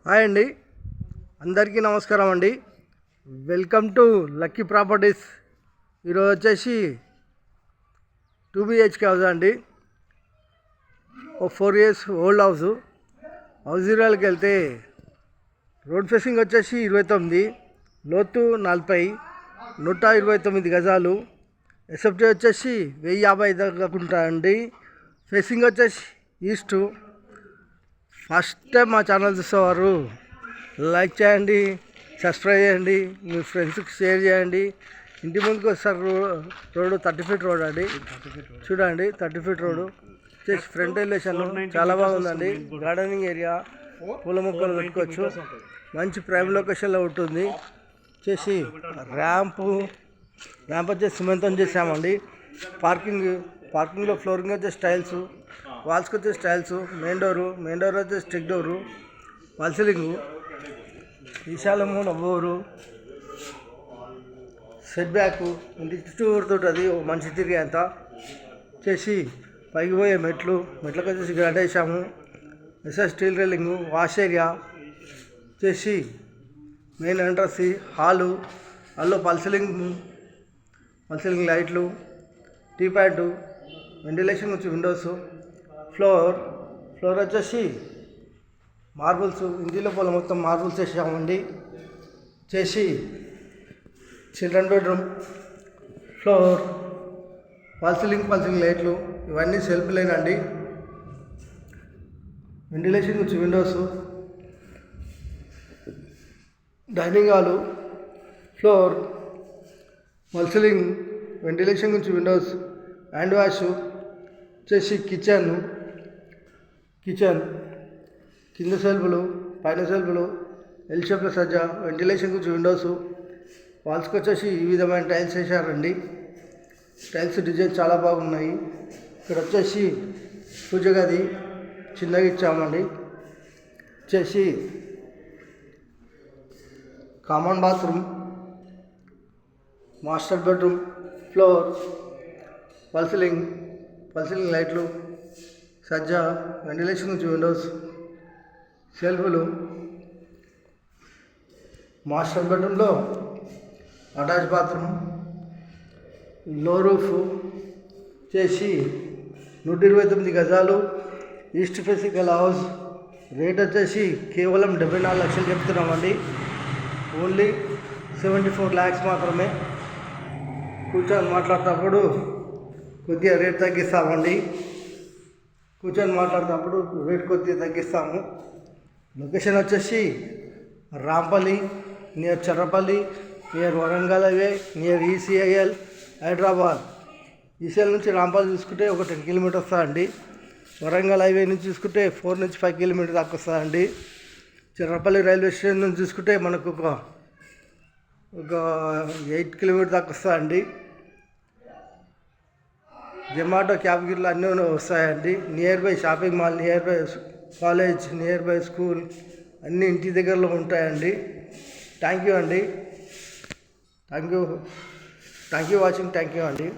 Hi అండి, అందరికీ నమస్కారం అండి. Welcome to lucky properties. ఈరోజు వచ్చేసి 2 BHK హౌస్ అండి. ఓ 4 years ఓల్డ్ హౌస్. హౌస్ ఏరియాకి వెళ్తే రోడ్ ఫేసింగ్ వచ్చేసి 29, లోతు 40, 129 గజాలు. ఎస్ఎఫ్టీ వచ్చేసి 1050 దాకా అండి. ఫేసింగ్ వచ్చేసి ఈస్టు. ఫస్ట్ టైం మా ఛానల్ చూసేవారు లైక్ చేయండి, సబ్స్క్రైబ్ చేయండి, మీ ఫ్రెండ్స్కి షేర్ చేయండి. ఇంటి ముందుకు వస్తారు రోడ్డు 30 feet రోడ్ అండి. చూడండి 30 feet రోడ్డు. వచ్చేసి ఫ్రంట్ ఎలివేషన్ చాలా బాగుందండి. గార్డెనింగ్ ఏరియా, పూల మొక్కలు పెట్టుకోవచ్చు. మంచి ప్రైమ్ లొకేషన్లో ఉంటుంది. వచ్చేసి ర్యాంప్ వచ్చేసి సిమెంట్తో చేసామండి. పార్కింగ్లో ఫ్లోరింగ్ వచ్చేసి టైల్స్, వాల్స్కి వచ్చేసి టైల్స్, మెయిన్ డోర్ వచ్చేసి స్టిక్ డోరు, వాల్ సీలింగు, విశాలము నవ్వూరు, సెట్ బ్యాక్ ఇంటి చుట్టూ ఉంటుంది. ఒక మనిషి తిరిగి అంత చేసి పైకి పోయే మెట్లకు వచ్చేసి గడ్డ వేసాము. SS steel railing, wash area చేసి మెయిన్ ఎంట్రన్స్ హాలు పల్సీలింగ్ లైట్లు, టీ ప్యాడ్, వెంటిలేషన్ వచ్చి విండోస్, ఫ్లోర్ వచ్చేసి మార్బుల్స్. ఇంటి లోపల మొత్తం మార్బుల్స్ వేసామండి. చేసి చిల్డ్రన్ బెడ్రూమ్, ఫ్లోర్, పల్సీలింగ్ లైట్లు, ఇవన్నీ సెల్ఫ్ లైన్ అండి. వెంటిలేషన్ వచ్చి windows, dining hall, floor, false ceiling, ventilation నుంచి విండోస్, హ్యాండ్ వాష్ చేసి కిచెన్ కింద సెల్ఫ్లు, పైన సెల్ఫ్లు, ఎల్ షేప్లో సజ్జా, వెంటిలేషన్ గురించి విండోస్, వాల్స్కి వచ్చేసి ఈ విధమైన టైల్స్ వేసారండి. టైల్స్ డిజైన్ చాలా బాగున్నాయి. ఇక్కడ వచ్చేసి పూజ గది చిన్నగా ఇచ్చామండి. వచ్చేసి common bathroom, master bedroom, floor, false ceiling లైట్లు, సజ్జా, వెంటిలేషన్ నుంచి విండోస్, సెల్ఫ్లు. మాస్టర్ బెడ్రూమ్లో అటాచ్ బాత్రూమ్, లో రూఫ్ చేసి 129 గజాలు. ఈస్ట్ ఫేసింగ్ గల హౌస్. రేట్ వచ్చేసి కేవలం 74 లక్షలు చెప్తున్నామండి. ఓన్లీ 74 lakhs మాత్రమే. కూర్చొని మాట్లాడేటప్పుడు కొద్దిగా రేట్ తగ్గిస్తామండి. తగ్గిస్తాము. లొకేషన్ వచ్చేసి Rampally, near Cherlapally, near Warangal highway, near ECIL Hyderabad. ECIL నుంచి రాంపల్లి చూసుకుంటే ఒక 10 kilometers వస్తుందండి. వరంగల్ హైవే నుంచి చూసుకుంటే 4 నుంచి 5 kilometers దాకా వస్తుందండి. చర్రపల్లి రైల్వే స్టేషన్ నుంచి చూసుకుంటే మనకు ఒక 8 kilometers దాకా వస్తుందండి. జొమాటో క్యాబ్ గిర్లు అన్నీ వస్తాయండి. Near by shopping mall, near by college, near by school అన్నీ ఇంటి దగ్గరలో ఉంటాయండి. Thank you watching. Thank you అండి.